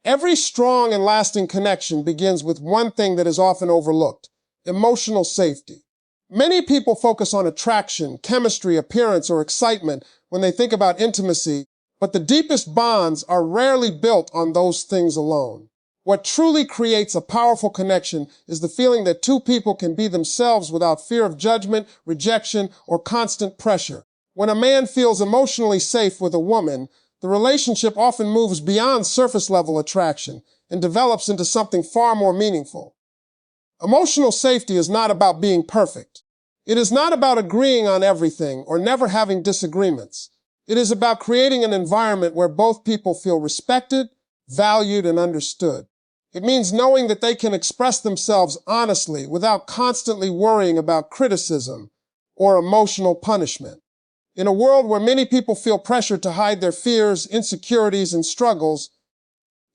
Every strong and lasting connection begins with one thing that is often overlooked: emotional safety. Many people focus on attraction, chemistry, appearance, or excitement when they think about intimacy, but the deepest bonds are rarely built on those things alone. What truly creates a powerful connection is the feeling that two people can be themselves without fear of judgment, rejection, or constant pressure. When a man feels emotionally safe with a woman, the relationship often moves beyond surface-level attraction and develops into something far more meaningful. Emotional safety is not about being perfect. It is not about agreeing on everything or never having disagreements. It is about creating an environment where both people feel respected, valued, and understood. It means knowing that they can express themselves honestly without constantly worrying about criticism or emotional punishment. In a world where many people feel pressure to hide their fears, insecurities, and struggles,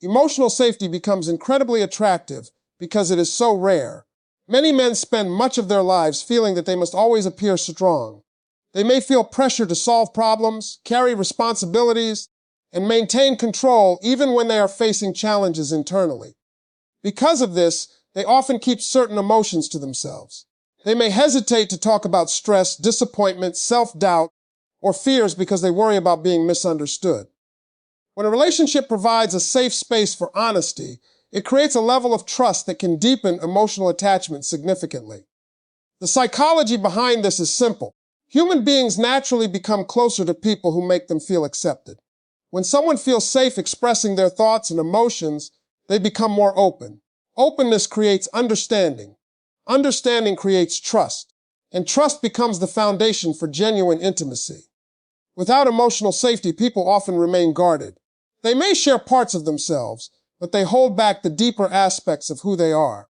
emotional safety becomes incredibly attractive because it is so rare. Many men spend much of their lives feeling that they must always appear strong. They may feel pressure to solve problems, carry responsibilities, and maintain control even when they are facing challenges internally. Because of this, they often keep certain emotions to themselves. They may hesitate to talk about stress, disappointment, self-doubt, or fears because they worry about being misunderstood. When a relationship provides a safe space for honesty, it creates a level of trust that can deepen emotional attachment significantly. The psychology behind this is simple. Human beings naturally become closer to people who make them feel accepted. When someone feels safe expressing their thoughts and emotions, they become more open. Openness creates understanding. Understanding creates trust. And trust becomes the foundation for genuine intimacy. Without emotional safety, people often remain guarded. They may share parts of themselves, but they hold back the deeper aspects of who they are.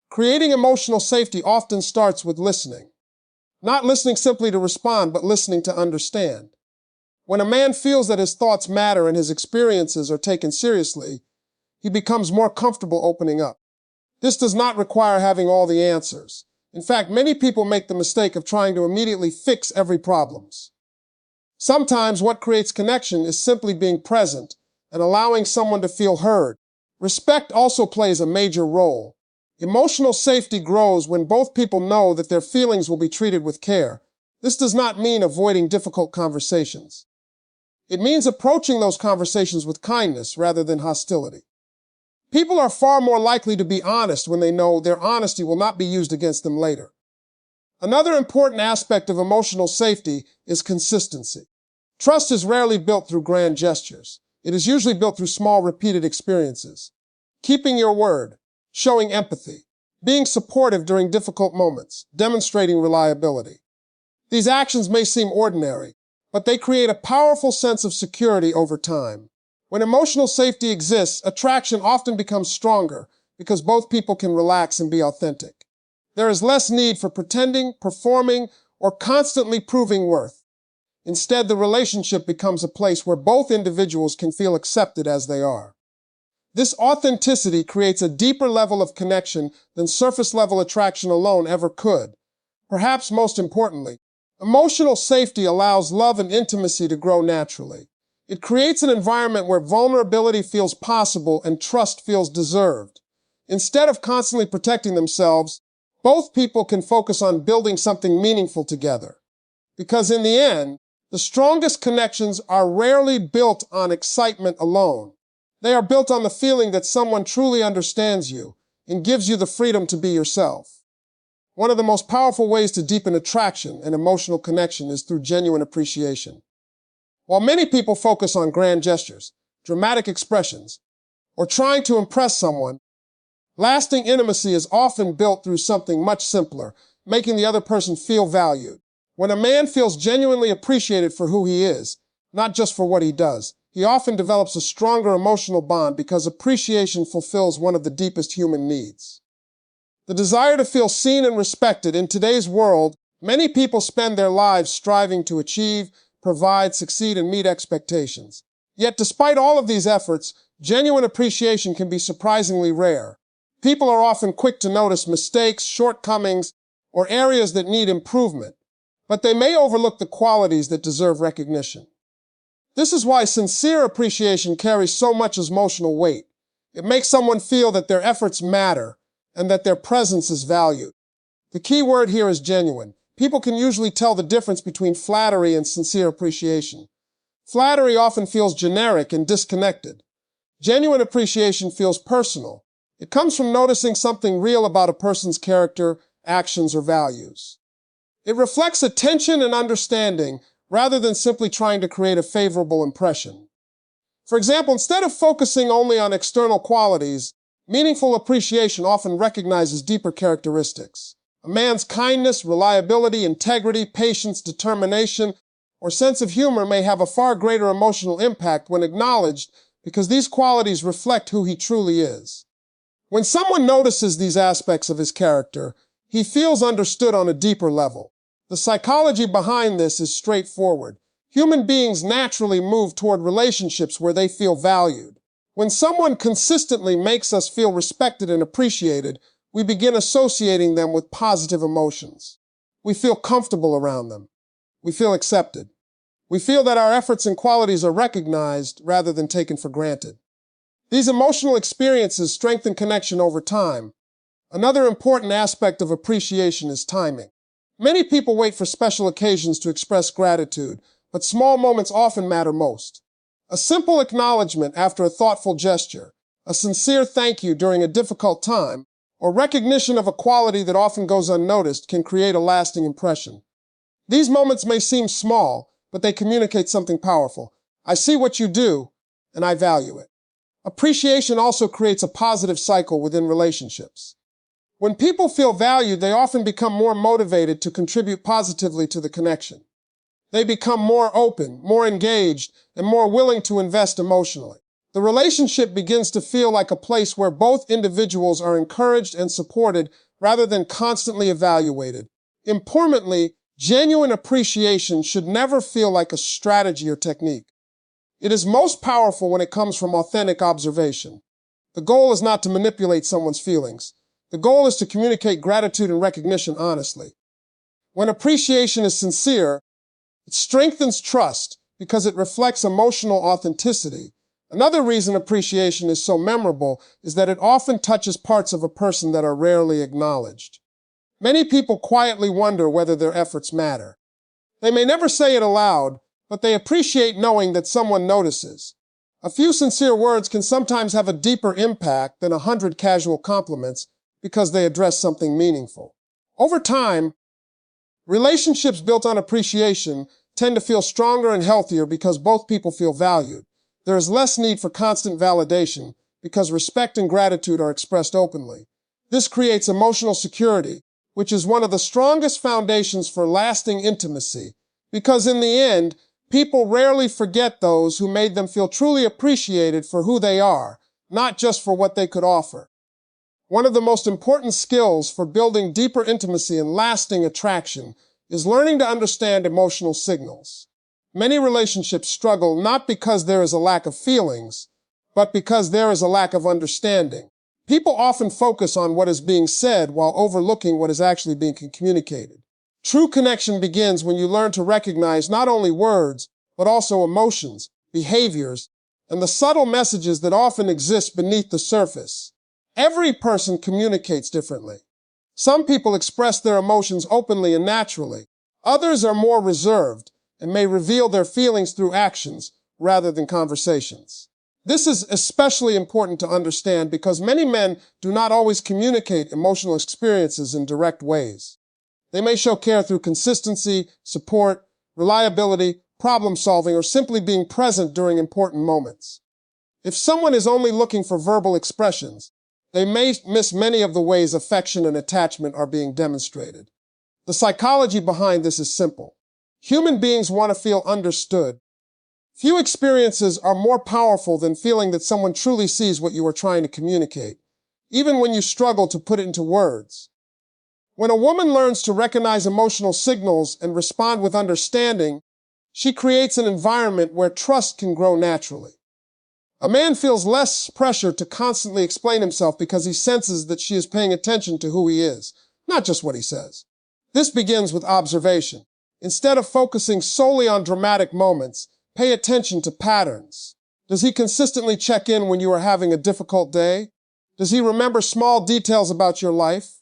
Creating emotional safety often starts with listening. Not listening simply to respond, but listening to understand. When a man feels that his thoughts matter and his experiences are taken seriously, he becomes more comfortable opening up. This does not require having all the answers. In fact, many people make the mistake of trying to immediately fix every problem. Sometimes what creates connection is simply being present and allowing someone to feel heard. Respect also plays a major role. Emotional safety grows when both people know that their feelings will be treated with care. This does not mean avoiding difficult conversations. It means approaching those conversations with kindness rather than hostility. People are far more likely to be honest when they know their honesty will not be used against them later. Another important aspect of emotional safety is consistency. Trust is rarely built through grand gestures. It is usually built through small, repeated experiences. Keeping your word, showing empathy, being supportive during difficult moments, demonstrating reliability. These actions may seem ordinary, but they create a powerful sense of security over time. When emotional safety exists, attraction often becomes stronger because both people can relax and be authentic. There is less need for pretending, performing, or constantly proving worth. Instead, the relationship becomes a place where both individuals can feel accepted as they are. This authenticity creates a deeper level of connection than surface-level attraction alone ever could. Perhaps most importantly, emotional safety allows love and intimacy to grow naturally. It creates an environment where vulnerability feels possible and trust feels deserved. Instead of constantly protecting themselves, both people can focus on building something meaningful together. Because in the end, the strongest connections are rarely built on excitement alone. They are built on the feeling that someone truly understands you and gives you the freedom to be yourself. One of the most powerful ways to deepen attraction and emotional connection is through genuine appreciation. While many people focus on grand gestures, dramatic expressions, or trying to impress someone, lasting intimacy is often built through something much simpler, making the other person feel valued. When a man feels genuinely appreciated for who he is, not just for what he does, he often develops a stronger emotional bond because appreciation fulfills one of the deepest human needs. The desire to feel seen and respected. In today's world, many people spend their lives striving to achieve, provide, succeed, and meet expectations. Yet despite all of these efforts, genuine appreciation can be surprisingly rare. People are often quick to notice mistakes, shortcomings, or areas that need improvement, but they may overlook the qualities that deserve recognition. This is why sincere appreciation carries so much emotional weight. It makes someone feel that their efforts matter and that their presence is valued. The key word here is genuine. People can usually tell the difference between flattery and sincere appreciation. Flattery often feels generic and disconnected. Genuine appreciation feels personal. It comes from noticing something real about a person's character, actions, or values. It reflects attention and understanding rather than simply trying to create a favorable impression. For example, instead of focusing only on external qualities, meaningful appreciation often recognizes deeper characteristics. A man's kindness, reliability, integrity, patience, determination, or sense of humor may have a far greater emotional impact when acknowledged because these qualities reflect who he truly is. When someone notices these aspects of his character, he feels understood on a deeper level. The psychology behind this is straightforward. Human beings naturally move toward relationships where they feel valued. When someone consistently makes us feel respected and appreciated, we begin associating them with positive emotions. We feel comfortable around them. We feel accepted. We feel that our efforts and qualities are recognized rather than taken for granted. These emotional experiences strengthen connection over time. Another important aspect of appreciation is timing. Many people wait for special occasions to express gratitude, but small moments often matter most. A simple acknowledgement after a thoughtful gesture, a sincere thank you during a difficult time, or recognition of a quality that often goes unnoticed can create a lasting impression. These moments may seem small, but they communicate something powerful. I see what you do, and I value it. Appreciation also creates a positive cycle within relationships. When people feel valued, they often become more motivated to contribute positively to the connection. They become more open, more engaged, and more willing to invest emotionally. The relationship begins to feel like a place where both individuals are encouraged and supported rather than constantly evaluated. Importantly, genuine appreciation should never feel like a strategy or technique. It is most powerful when it comes from authentic observation. The goal is not to manipulate someone's feelings. The goal is to communicate gratitude and recognition honestly. When appreciation is sincere, it strengthens trust because it reflects emotional authenticity. Another reason appreciation is so memorable is that it often touches parts of a person that are rarely acknowledged. Many people quietly wonder whether their efforts matter. They may never say it aloud, but they appreciate knowing that someone notices. A few sincere words can sometimes have a deeper impact than 100 casual compliments because they address something meaningful. Over time, relationships built on appreciation tend to feel stronger and healthier because both people feel valued. There is less need for constant validation because respect and gratitude are expressed openly. This creates emotional security, which is one of the strongest foundations for lasting intimacy, because in the end, people rarely forget those who made them feel truly appreciated for who they are, not just for what they could offer. One of the most important skills for building deeper intimacy and lasting attraction is learning to understand emotional signals. Many relationships struggle not because there is a lack of feelings, but because there is a lack of understanding. People often focus on what is being said while overlooking what is actually being communicated. True connection begins when you learn to recognize not only words, but also emotions, behaviors, and the subtle messages that often exist beneath the surface. Every person communicates differently. Some people express their emotions openly and naturally. Others are more reserved and may reveal their feelings through actions rather than conversations. This is especially important to understand because many men do not always communicate emotional experiences in direct ways. They may show care through consistency, support, reliability, problem solving, or simply being present during important moments. If someone is only looking for verbal expressions, they may miss many of the ways affection and attachment are being demonstrated. The psychology behind this is simple. Human beings want to feel understood. Few experiences are more powerful than feeling that someone truly sees what you are trying to communicate, even when you struggle to put it into words. When a woman learns to recognize emotional signals and respond with understanding, she creates an environment where trust can grow naturally. A man feels less pressure to constantly explain himself because he senses that she is paying attention to who he is, not just what he says. This begins with observation. Instead of focusing solely on dramatic moments, pay attention to patterns. Does he consistently check in when you are having a difficult day? Does he remember small details about your life?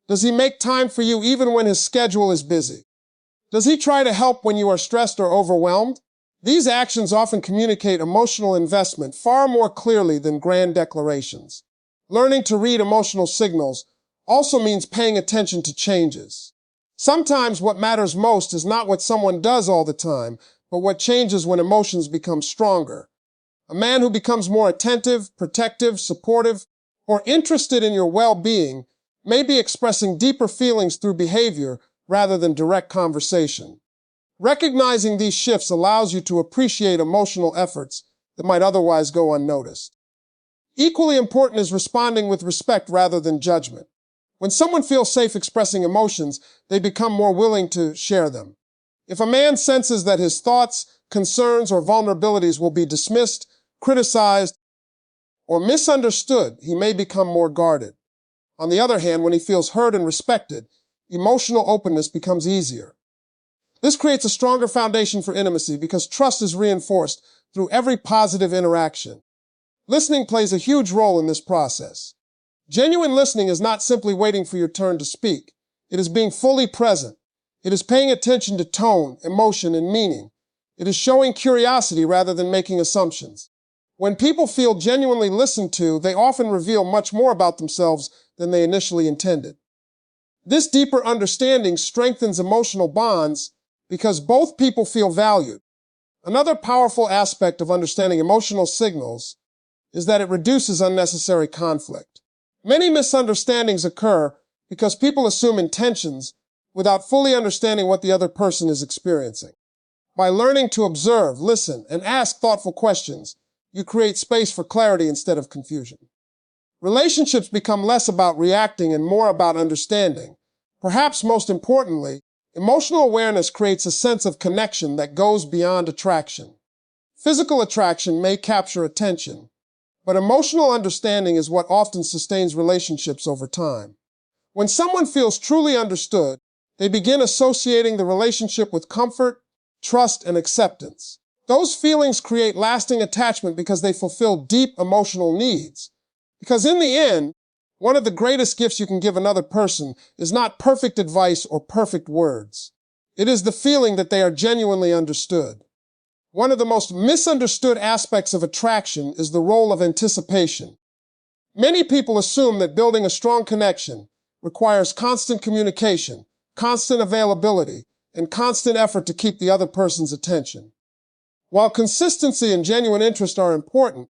Does he make time for you even when his schedule is busy? Does he try to help when you are stressed or overwhelmed? These actions often communicate emotional investment far more clearly than grand declarations. Learning to read emotional signals also means paying attention to changes. Sometimes what matters most is not what someone does all the time, but what changes when emotions become stronger. A man who becomes more attentive, protective, supportive, or interested in your well-being may be expressing deeper feelings through behavior rather than direct conversation. Recognizing these shifts allows you to appreciate emotional efforts that might otherwise go unnoticed. Equally important is responding with respect rather than judgment. When someone feels safe expressing emotions, they become more willing to share them. If a man senses that his thoughts, concerns, or vulnerabilities will be dismissed, criticized, or misunderstood, he may become more guarded. On the other hand, when he feels heard and respected, emotional openness becomes easier. This creates a stronger foundation for intimacy because trust is reinforced through every positive interaction. Listening plays a huge role in this process. Genuine listening is not simply waiting for your turn to speak. It is being fully present. It is paying attention to tone, emotion, and meaning. It is showing curiosity rather than making assumptions. When people feel genuinely listened to, they often reveal much more about themselves than they initially intended. This deeper understanding strengthens emotional bonds because both people feel valued. Another powerful aspect of understanding emotional signals is that it reduces unnecessary conflict. Many misunderstandings occur because people assume intentions without fully understanding what the other person is experiencing. By learning to observe, listen, and ask thoughtful questions, you create space for clarity instead of confusion. Relationships become less about reacting and more about understanding. Perhaps most importantly, emotional awareness creates a sense of connection that goes beyond attraction. Physical attraction may capture attention, but emotional understanding is what often sustains relationships over time. When someone feels truly understood, they begin associating the relationship with comfort, trust, and acceptance. Those feelings create lasting attachment because they fulfill deep emotional needs. Because in the end, one of the greatest gifts you can give another person is not perfect advice or perfect words. It is the feeling that they are genuinely understood. One of the most misunderstood aspects of attraction is the role of anticipation. Many people assume that building a strong connection requires constant communication, constant availability, and constant effort to keep the other person's attention. While consistency and genuine interest are important,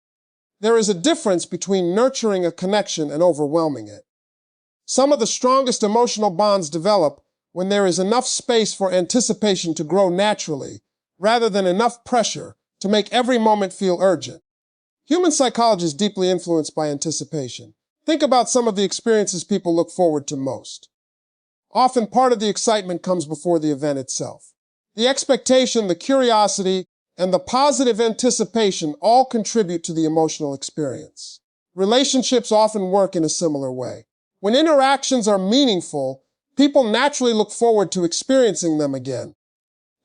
there is a difference between nurturing a connection and overwhelming it. Some of the strongest emotional bonds develop when there is enough space for anticipation to grow naturally, rather than enough pressure to make every moment feel urgent. Human psychology is deeply influenced by anticipation. Think about some of the experiences people look forward to most. Often part of the excitement comes before the event itself. The expectation, the curiosity, and the positive anticipation all contribute to the emotional experience. Relationships often work in a similar way. When interactions are meaningful, people naturally look forward to experiencing them again.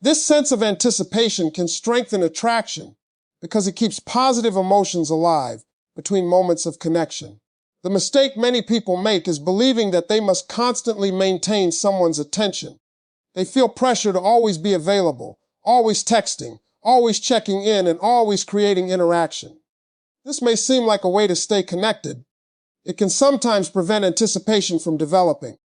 This sense of anticipation can strengthen attraction because it keeps positive emotions alive between moments of connection. The mistake many people make is believing that they must constantly maintain someone's attention. They feel pressure to always be available, always texting, always checking in, and always creating interaction. This may seem like a way to stay connected. It can sometimes prevent anticipation from developing.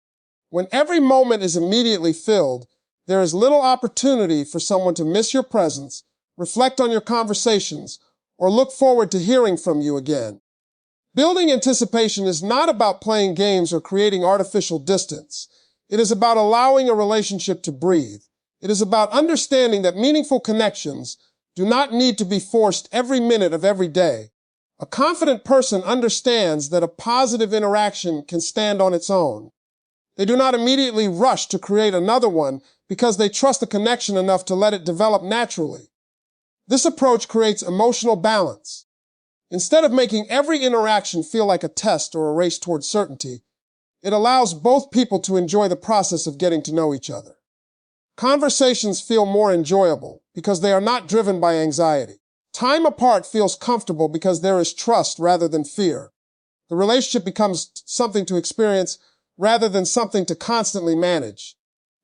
When every moment is immediately filled, there is little opportunity for someone to miss your presence, reflect on your conversations, or look forward to hearing from you again. Building anticipation is not about playing games or creating artificial distance. It is about allowing a relationship to breathe. It is about understanding that meaningful connections do not need to be forced every minute of every day. A confident person understands that a positive interaction can stand on its own. They do not immediately rush to create another one because they trust the connection enough to let it develop naturally. This approach creates emotional balance. Instead of making every interaction feel like a test or a race toward certainty, it allows both people to enjoy the process of getting to know each other. Conversations feel more enjoyable because they are not driven by anxiety. Time apart feels comfortable because there is trust rather than fear. The relationship becomes something to experience rather than something to constantly manage.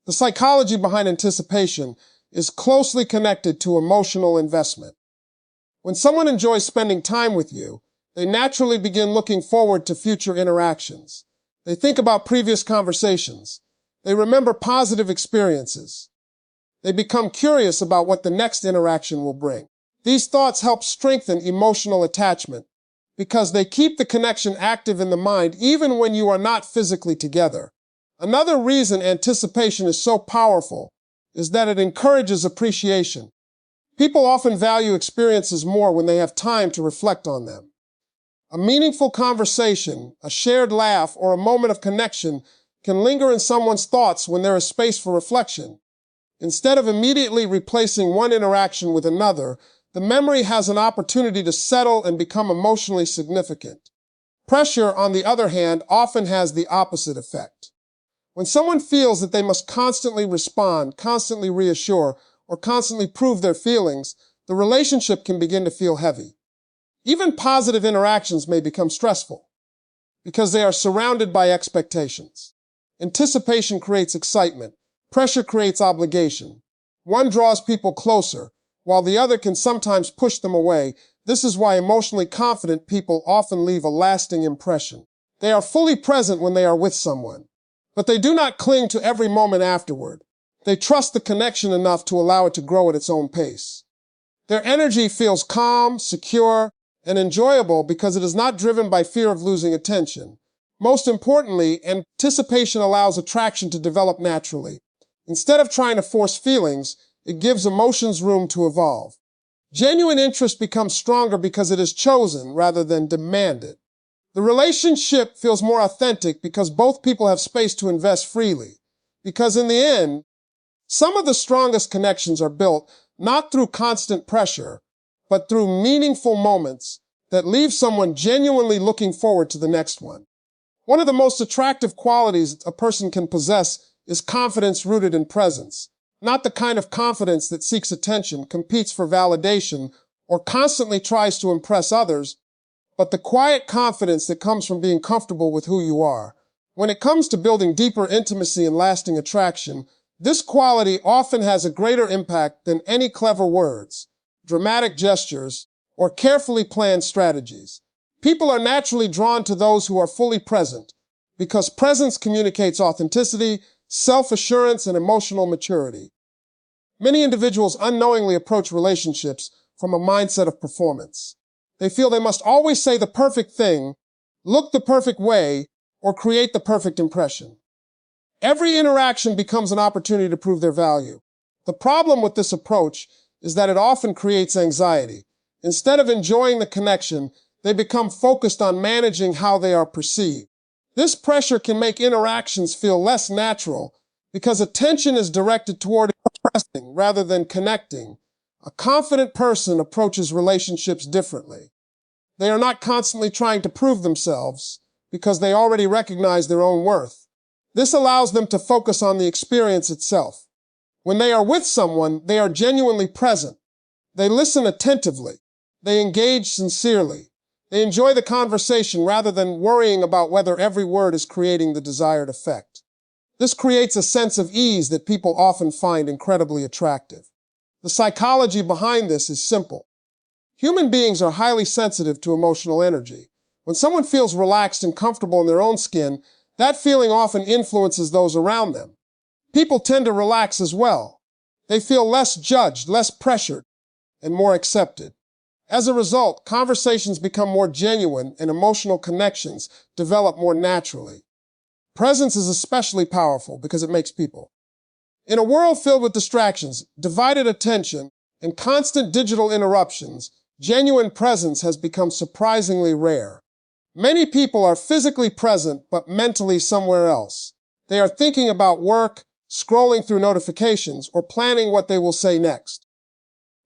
The psychology behind anticipation is closely connected to emotional investment. When someone enjoys spending time with you, they naturally begin looking forward to future interactions. They think about previous conversations. They remember positive experiences. They become curious about what the next interaction will bring. These thoughts help strengthen emotional attachment because they keep the connection active in the mind even when you are not physically together. Another reason anticipation is so powerful is that it encourages appreciation. People often value experiences more when they have time to reflect on them. A meaningful conversation, a shared laugh, or a moment of connection can linger in someone's thoughts when there is space for reflection. Instead of immediately replacing one interaction with another, the memory has an opportunity to settle and become emotionally significant. Pressure, on the other hand, often has the opposite effect. When someone feels that they must constantly respond, constantly reassure, or constantly prove their feelings, the relationship can begin to feel heavy. Even positive interactions may become stressful because they are surrounded by expectations. Anticipation creates excitement. Pressure creates obligation. One draws people closer, while the other can sometimes push them away. This is why emotionally confident people often leave a lasting impression. They are fully present when they are with someone, but they do not cling to every moment afterward. They trust the connection enough to allow it to grow at its own pace. Their energy feels calm, secure, and enjoyable because it is not driven by fear of losing attention. Most importantly, anticipation allows attraction to develop naturally. Instead of trying to force feelings, it gives emotions room to evolve. Genuine interest becomes stronger because it is chosen rather than demanded. The relationship feels more authentic because both people have space to invest freely. Because in the end, some of the strongest connections are built not through constant pressure, but through meaningful moments that leave someone genuinely looking forward to the next one. One of the most attractive qualities a person can possess is confidence rooted in presence. Not the kind of confidence that seeks attention, competes for validation, or constantly tries to impress others, but the quiet confidence that comes from being comfortable with who you are. When it comes to building deeper intimacy and lasting attraction, this quality often has a greater impact than any clever words, dramatic gestures, or carefully planned strategies. People are naturally drawn to those who are fully present because presence communicates authenticity, self-assurance, and emotional maturity. Many individuals unknowingly approach relationships from a mindset of performance. They feel they must always say the perfect thing, look the perfect way, or create the perfect impression. Every interaction becomes an opportunity to prove their value. The problem with this approach is that it often creates anxiety. Instead of enjoying the connection, they become focused on managing how they are perceived. This pressure can make interactions feel less natural because attention is directed toward impressing rather than connecting. A confident person approaches relationships differently. They are not constantly trying to prove themselves because they already recognize their own worth. This allows them to focus on the experience itself. When they are with someone, they are genuinely present. They listen attentively. They engage sincerely. They enjoy the conversation rather than worrying about whether every word is creating the desired effect. This creates a sense of ease that people often find incredibly attractive. The psychology behind this is simple. Human beings are highly sensitive to emotional energy. When someone feels relaxed and comfortable in their own skin, that feeling often influences those around them. People tend to relax as well. They feel less judged, less pressured, and more accepted. As a result, conversations become more genuine and emotional connections develop more naturally. Presence is especially powerful because it makes people. In a world filled with distractions, divided attention, and constant digital interruptions, genuine presence has become surprisingly rare. Many people are physically present but mentally somewhere else. They are thinking about work, scrolling through notifications, or planning what they will say next.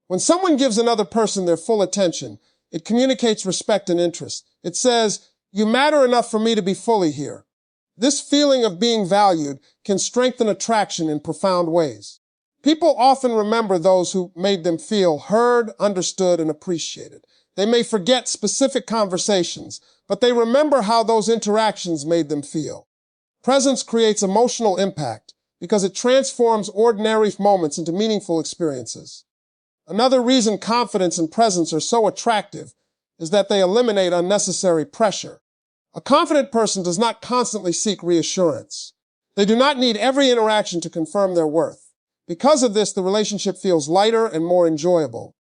When someone gives another person their full attention, it communicates respect and interest. It says, "You matter enough for me to be fully here." This feeling of being valued can strengthen attraction in profound ways. People often remember those who made them feel heard, understood, and appreciated. They may forget specific conversations, but they remember how those interactions made them feel. Presence creates emotional impact because it transforms ordinary moments into meaningful experiences. Another reason confidence and presence are so attractive is that they eliminate unnecessary pressure. A confident person does not constantly seek reassurance. They do not need every interaction to confirm their worth. Because of this, the relationship feels lighter and more enjoyable.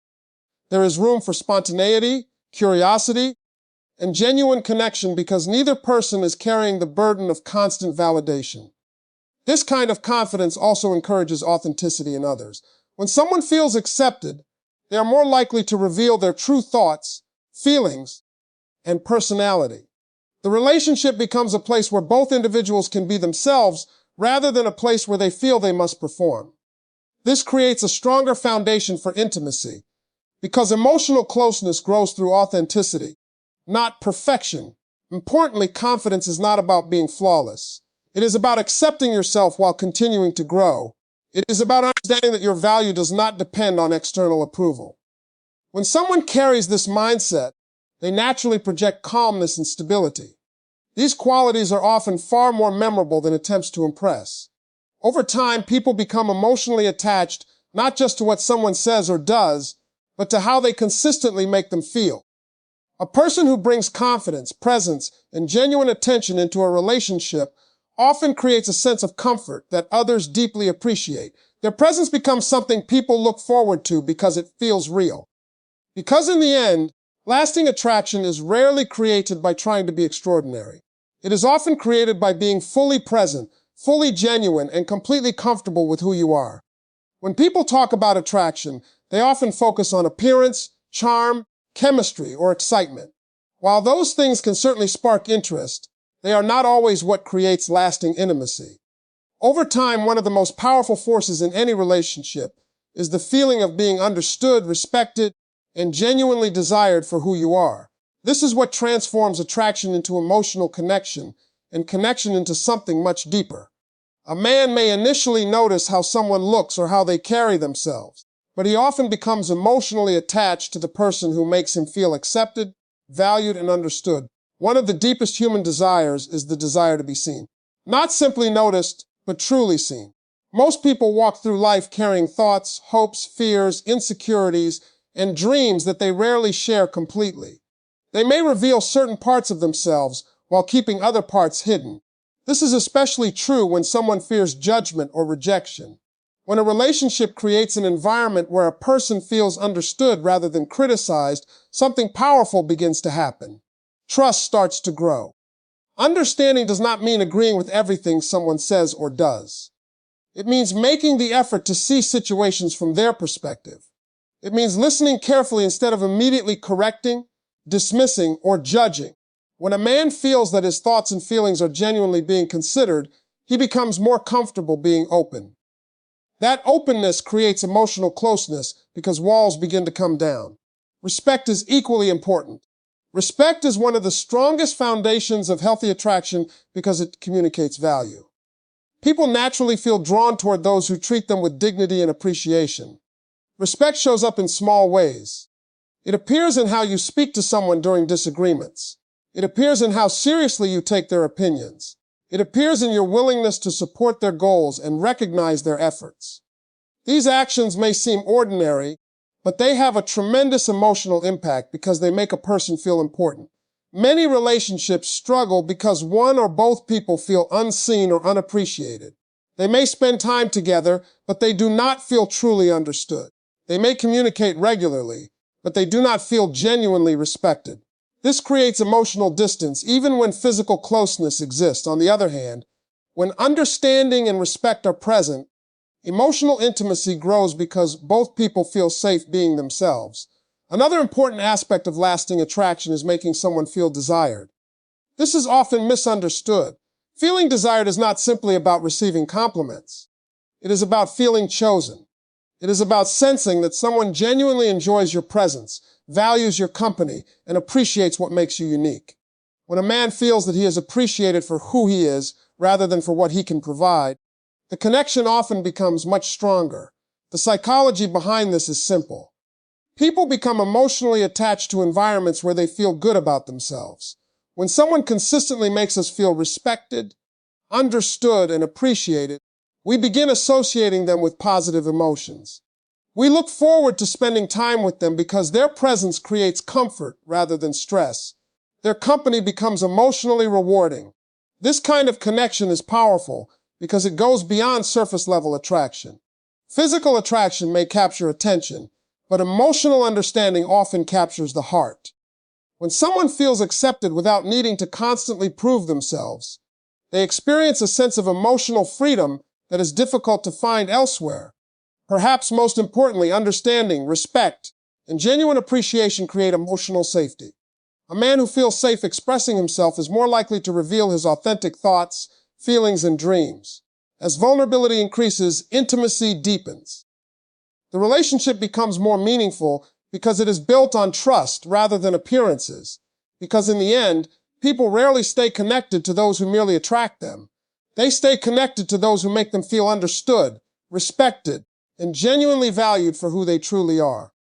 There is room for spontaneity, curiosity, and genuine connection because neither person is carrying the burden of constant validation. This kind of confidence also encourages authenticity in others. When someone feels accepted, they are more likely to reveal their true thoughts, feelings, and personality. The relationship becomes a place where both individuals can be themselves rather than a place where they feel they must perform. This creates a stronger foundation for intimacy because emotional closeness grows through authenticity, not perfection. Importantly, confidence is not about being flawless. It is about accepting yourself while continuing to grow. It is about understanding that your value does not depend on external approval. When someone carries this mindset, they naturally project calmness and stability. These qualities are often far more memorable than attempts to impress. Over time, people become emotionally attached not just to what someone says or does, but to how they consistently make them feel. A person who brings confidence, presence, and genuine attention into a relationship often creates a sense of comfort that others deeply appreciate. Their presence becomes something people look forward to because it feels real. Because in the end, lasting attraction is rarely created by trying to be extraordinary. It is often created by being fully present, fully genuine, and completely comfortable with who you are. When people talk about attraction, they often focus on appearance, charm, chemistry, or excitement. While those things can certainly spark interest, they are not always what creates lasting intimacy. Over time, one of the most powerful forces in any relationship is the feeling of being understood, respected, and genuinely desired for who you are. This is what transforms attraction into emotional connection and connection into something much deeper. A man may initially notice how someone looks or how they carry themselves, but he often becomes emotionally attached to the person who makes him feel accepted, valued, and understood. One of the deepest human desires is the desire to be seen. Not simply noticed, but truly seen. Most people walk through life carrying thoughts, hopes, fears, insecurities, and dreams that they rarely share completely. They may reveal certain parts of themselves while keeping other parts hidden. This is especially true when someone fears judgment or rejection. When a relationship creates an environment where a person feels understood rather than criticized, something powerful begins to happen. Trust starts to grow. Understanding does not mean agreeing with everything someone says or does. It means making the effort to see situations from their perspective. It means listening carefully instead of immediately correcting, dismissing, or judging. When a man feels that his thoughts and feelings are genuinely being considered, he becomes more comfortable being open. That openness creates emotional closeness because walls begin to come down. Respect is equally important. Respect is one of the strongest foundations of healthy attraction because it communicates value. People naturally feel drawn toward those who treat them with dignity and appreciation. Respect shows up in small ways. It appears in how you speak to someone during disagreements. It appears in how seriously you take their opinions. It appears in your willingness to support their goals and recognize their efforts. These actions may seem ordinary, but they have a tremendous emotional impact because they make a person feel important. Many relationships struggle because one or both people feel unseen or unappreciated. They may spend time together, but they do not feel truly understood. They may communicate regularly, but they do not feel genuinely respected. This creates emotional distance even when physical closeness exists. On the other hand, when understanding and respect are present, emotional intimacy grows because both people feel safe being themselves. Another important aspect of lasting attraction is making someone feel desired. This is often misunderstood. Feeling desired is not simply about receiving compliments. It is about feeling chosen. It is about sensing that someone genuinely enjoys your presence, values your company, and appreciates what makes you unique. When a man feels that he is appreciated for who he is rather than for what he can provide, the connection often becomes much stronger. The psychology behind this is simple. People become emotionally attached to environments where they feel good about themselves. When someone consistently makes us feel respected, understood, and appreciated, we begin associating them with positive emotions. We look forward to spending time with them because their presence creates comfort rather than stress. Their company becomes emotionally rewarding. This kind of connection is powerful because it goes beyond surface-level attraction. Physical attraction may capture attention, but emotional understanding often captures the heart. When someone feels accepted without needing to constantly prove themselves, they experience a sense of emotional freedom that is difficult to find elsewhere. Perhaps most importantly, understanding, respect, and genuine appreciation create emotional safety. A man who feels safe expressing himself is more likely to reveal his authentic thoughts, feelings, and dreams. As vulnerability increases, intimacy deepens. The relationship becomes more meaningful because it is built on trust rather than appearances. Because in the end, people rarely stay connected to those who merely attract them. They stay connected to those who make them feel understood, respected, and genuinely valued for who they truly are.